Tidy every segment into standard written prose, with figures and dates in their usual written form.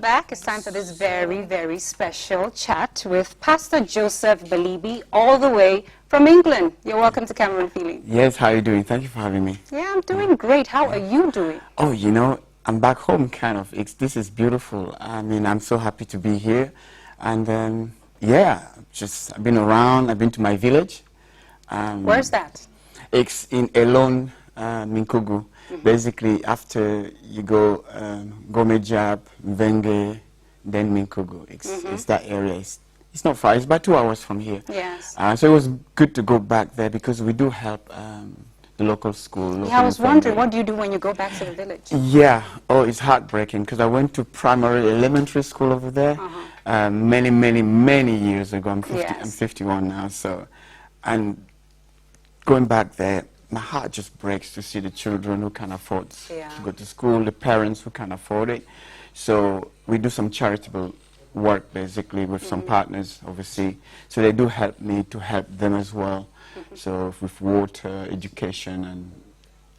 back. It's time for this very, very special chat with Pastor Joseph Belibi, all the way from England. You're welcome to Cameroon Feeling. Yes, how are you doing? Thank you for having me. Yeah, I'm doing great. How are you doing? Oh, you know, I'm back home, kind of. This is beautiful. I mean, I'm so happy to be here. And, yeah, I've been around. I've been to my village. Where's that? It's in Elon, Minkugu. Basically, after you go Gomejab, Mvenge, then Minkugu. It's that area. It's not far. It's about 2 hours from here. Yes. So it was good to go back there because we do help the local school. Yeah, I was wondering, what do you do when you go back to the village? Yeah. Oh, it's heartbreaking because I went to primary, elementary school over there many years ago. I'm 51 now. So, and going back there, my heart just breaks to see the children who can't afford to go to school, the parents who can't afford it. So we do some charitable work basically with some partners overseas. So they do help me to help them as well. So with water, education, and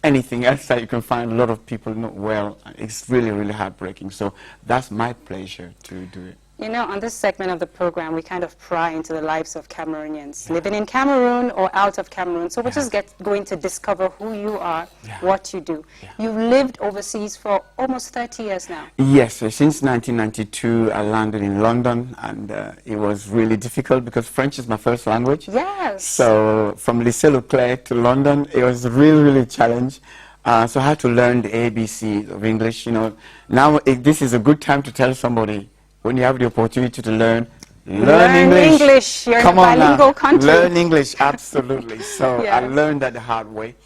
anything else that you can find. A lot of people not well. It's really, really heartbreaking. So that's my pleasure to do it. You know, on this segment of the program, we kind of pry into the lives of Cameroonians, living in Cameroon or out of Cameroon. So we're just going to discover who you are, what you do. You've lived overseas for almost 30 years now. Yes, so since 1992, I landed in London, and it was really difficult because French is my first language. Yes. So from Lycée Leclerc to London, it was really a challenge. So I had to learn the ABC of English. You know, now this is a good time to tell somebody, when you have the opportunity to learn English. You're Come in a on bilingual now. country. Learn English, absolutely. So I learned that the hard way.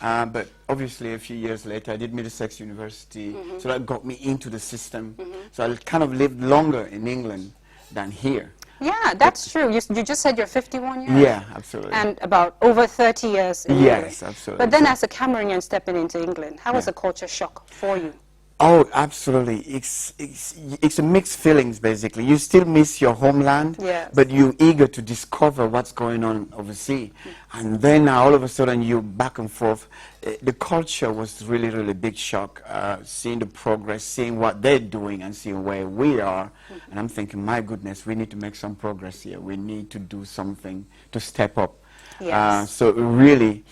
But obviously a few years later, I did Middlesex University, so that got me into the system. So I kind of lived longer in England than here. Yeah, that's true. You just said you're 51 years? Yeah, absolutely. And about over 30 years in England. Yes, absolutely. But then as a Cameroonian stepping into England, how was the culture shock for you? Oh, absolutely. It's a mixed feelings, basically. You still miss your homeland, but you're eager to discover what's going on overseas. And then all of a sudden, you back and forth. The culture was really big shock, seeing the progress, seeing what they're doing and seeing where we are. And I'm thinking, my goodness, we need to make some progress here. We need to do something to step up. Yes. So really,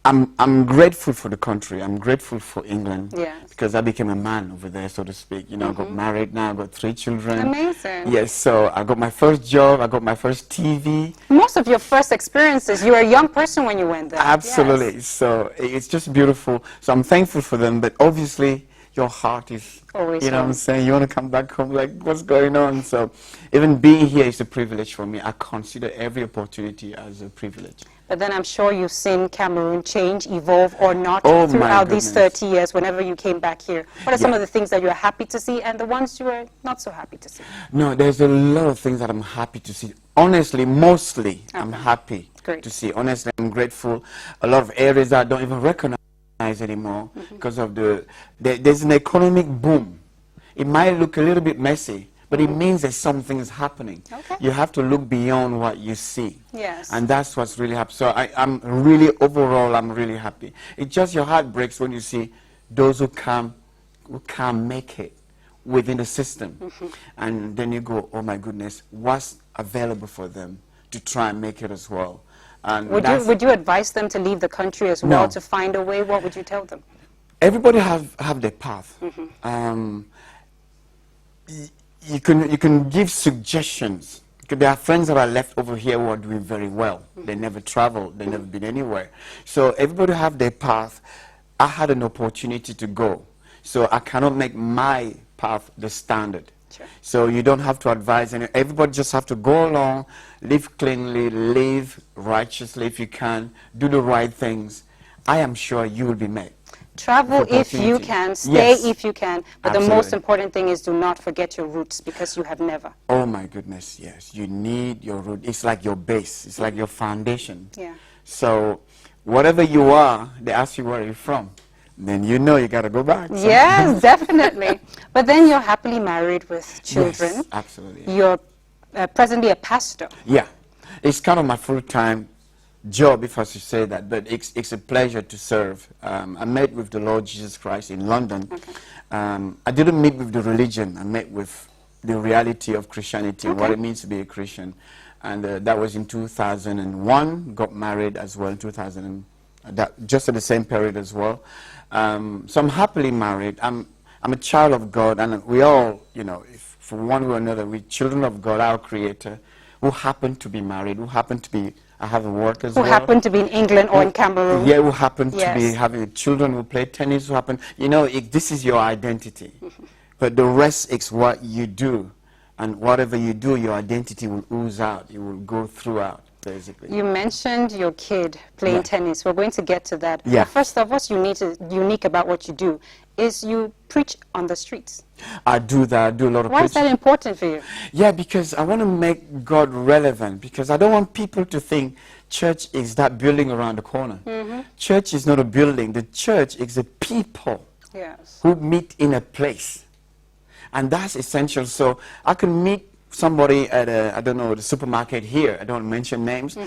I'm grateful for the country. I'm grateful for England because I became a man over there, so to speak. You know, I got married now. I got 3 children. Amazing. Yes, so I got my first job. I got my first TV. Most of your first experiences, you were a young person when you went there. Absolutely. Yes. So it's just beautiful. So I'm thankful for them. But obviously, your heart is always, you know what I'm saying? You want to come back home, like, what's going on? So even being here is a privilege for me. I consider every opportunity as a privilege. But then I'm sure you've seen Cameroon change, evolve, or not throughout these 30 years whenever you came back here. What are some of the things that you're happy to see and the ones you are not so happy to see? No, there's a lot of things that I'm happy to see. Honestly, mostly I'm happy to see. Honestly, I'm grateful. A lot of areas that I don't even recognize anymore because of there's an economic boom. It might look a little bit messy, but it means that something is happening. You have to look beyond what you see. Yes. And that's what's really happening. So I'm really, overall, I'm really happy. It's just your heart breaks when you see those who can't make it within the system. And then you go, oh my goodness, what's available for them to try and make it as well? And would you advise them to leave the country as well, to find a way? What would you tell them? Everybody have their path. You can give suggestions. There are friends that are left over here who are doing very well. They never traveled. They never been anywhere. So everybody have their path. I had an opportunity to go. So I cannot make my path the standard. So you don't have to advise anyone. Everybody just have to go along, live cleanly, live righteously if you can, do the right things. I am sure you will be met. Travel if you can, stay if you can, but the most important thing is do not forget your roots, because you have never. Oh my goodness, yes. You need your root. It's like your base. It's like your foundation. So whatever you are, they ask you where you're from. Then you know you got to go back. So. Yes, definitely. But then you're happily married with children. Yes, absolutely. You're presently a pastor. Yeah. It's kind of my full-time job, if I should say that, but it's a pleasure to serve. I met with the Lord Jesus Christ in London, I didn't meet with the religion. I met with the reality of Christianity, Okay. what it means to be a Christian. And that was in 2001, got married as well in 2000, just at the same period as well. So I'm happily married. I'm a child of God, and we all, you know, if for one way or another, we're children of God, our Creator, who happen to be married, who happen to be, I have a work as well. Who happen to be in England or in Cameroon. Yeah, who happen to Yes. be having children who play tennis, who happen, you know, this is your identity. But the rest is what you do. And whatever you do, your identity will ooze out. It will go throughout, basically. You mentioned your kid playing tennis. We're going to get to that. Yeah. But first off, what's unique about what you do is you preach on the streets. I do that. I do a lot of Why is preaching. that important for you? Yeah, because I want to make God relevant, because I don't want people to think church is that building around the corner. Church is not a building. The church is the people Yes. who meet in a place. And that's essential. So I can meet somebody at I don't know, the supermarket here, I don't mention names,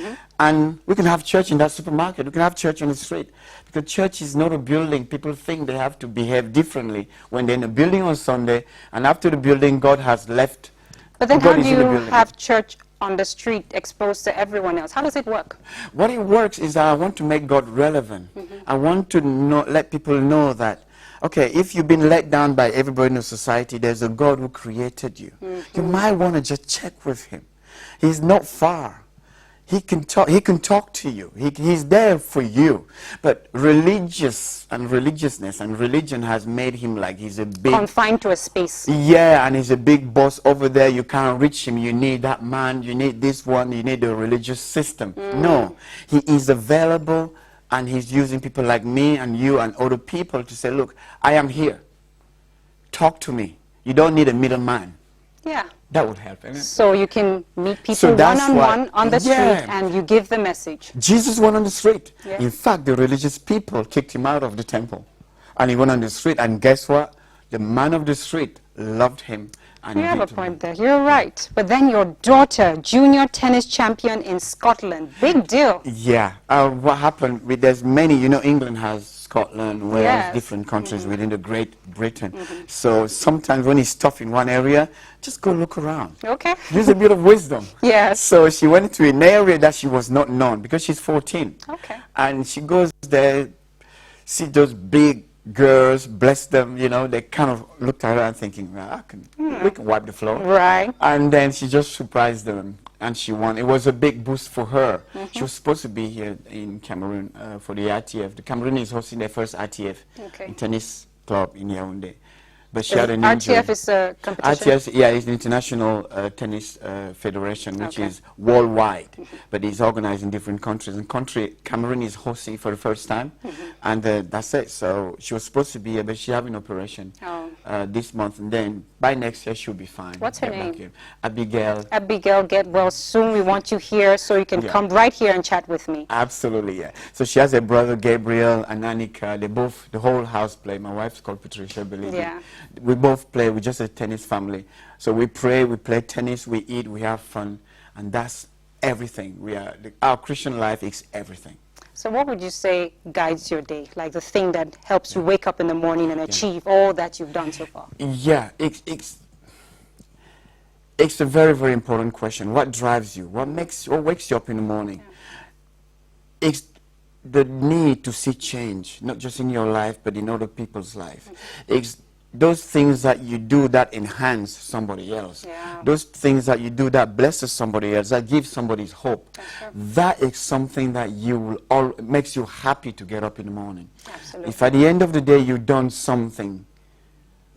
and we can have church in that supermarket. We can have church on the street. Because church is not a building. People think they have to behave differently when they're in a building on Sunday, and after the building, God has left. But then God how is do in the you building. have church on the street exposed to everyone else? How does it work? What it works is that I want to make God relevant. I want to let people know that, okay, if you've been let down by everybody in the society, there's a God who created you. You might want to just check with him. He's not far. He can talk to you. He's there for you. But religiousness and religion has made him like he's a big... Confined to a space. Yeah, and he's a big boss over there. You can't reach him. You need that man. You need this one. You need the religious system. No, he is available, and he's using people like me and you and other people to say, look, I am here. Talk to me. You don't need a middleman. Yeah. That would help, isn't it? So you can meet people So that's one-on-one on the street, yeah. and you give the message. Jesus went on the street. Yeah. In fact, the religious people kicked him out of the temple. And he went on the street, and guess what? The man of the street loved him. And You he have a did to point him. there. You're right. But then your daughter, junior tennis champion in Scotland. Big deal. Yeah. What happened, there's many, you know, England has Scotland, Wales, Yes. different countries within the Great Britain. So sometimes when it's tough in one area, just go look around. Okay. Use a bit of wisdom. Yes. So she went to an area that she was not known because she's 14. Okay. And she goes there, see those big girls, bless them, you know, they kind of looked at her and thinking, well, we can wipe the floor. Right. And then she just surprised them, and she won. It was a big boost for her. She was supposed to be here in Cameroon for the ITF. The Cameroon is hosting their first ITF in tennis club in Yaoundé. But she had an injury. RTF is a competition? ITF, yeah, it's the International Tennis Federation, which is worldwide, but it's organized in different countries. And Cameroon is hosting for the first time, and that's it. So she was supposed to be here, but she had an operation this month, and then by next year she'll be fine. What's her name? Abigail. Abigail, get well soon. We want you here so you can come right here and chat with me. Absolutely, yeah. So she has a brother, Gabriel, and Annika. They both, the whole house play. My wife's called Patricia, Belibi. Yeah. We both play. We're just a tennis family. So we pray, we play tennis, we eat, we have fun, and that's everything. Our Christian life is everything. So what would you say guides your day? Like the thing that helps you wake up in the morning and achieve all that you've done so far? Yeah, it's a very, very important question. What drives you? What wakes you up in the morning? It's the need to see change, not just in your life, but in other people's life. It's those things that you do that enhance somebody else. Those things that you do that blesses somebody else, that gives somebody hope. That is something that makes you happy to get up in the morning. Absolutely. If at the end of the day you've done something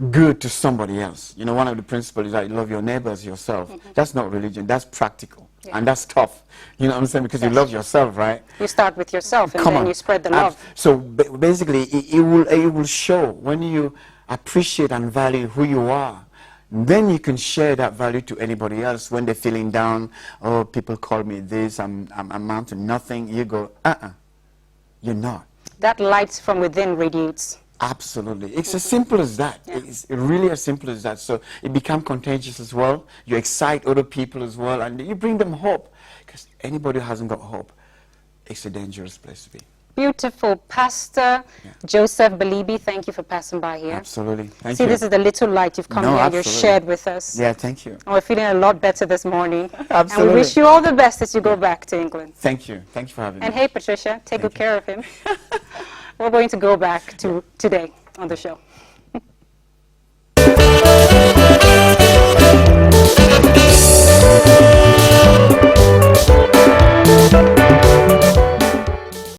good to somebody else, you know, one of the principles is that you love your neighbors yourself. That's not religion, that's practical. And that's tough. You know what I'm saying? Because you love yourself, right? You start with yourself and then you spread the love. So basically, it will show when you appreciate and value who you are. Then you can share that value to anybody else when they're feeling down. Oh, people call me this, I'm amount to nothing. You go, you're not. That light from within radiates. Absolutely. It's as simple as that. It's really as simple as that. So it becomes contagious as well. You excite other people as well, and you bring them hope. Because anybody who hasn't got hope, it's a dangerous place to be. Beautiful. Pastor Joseph Belibi, thank you for passing by here. Absolutely. Thank See, you. this is the little light you've come here and you've shared with us. Yeah, thank you. And we're feeling a lot better this morning. Absolutely. And we wish you all the best as you go back to England. Thank you. Thank you for having me. And hey, Patricia, take good care of him. We're going to go back to today on the show.